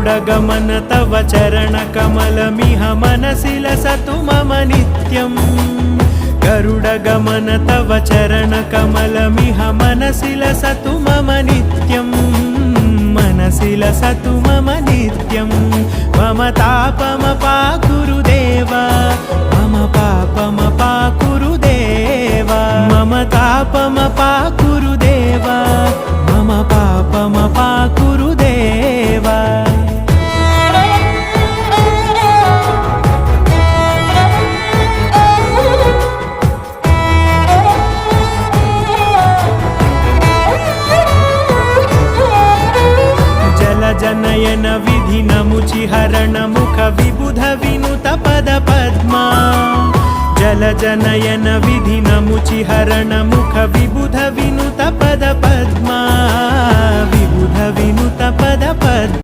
गरुडगमन तव चरणकमलमिह मनसि लसतु मम नित्यम् गरुडगमन तव चरणकमलमिह मनसि लसतु मम नित्यम् मनसि लसतु मम नित्यम् मम तापमपाकुरु देव मम पापमपाकुरु देव मम तापमपाकुरु देव मम पापमपाकुरु देव जनयन विधिनमुचिहरण मुख विबुध विनुत पद पद्मा जल जनयन विधिनमुचिहरण मुख विबुध विनुत पद पद्मा विबुध विनुत पद पद्मा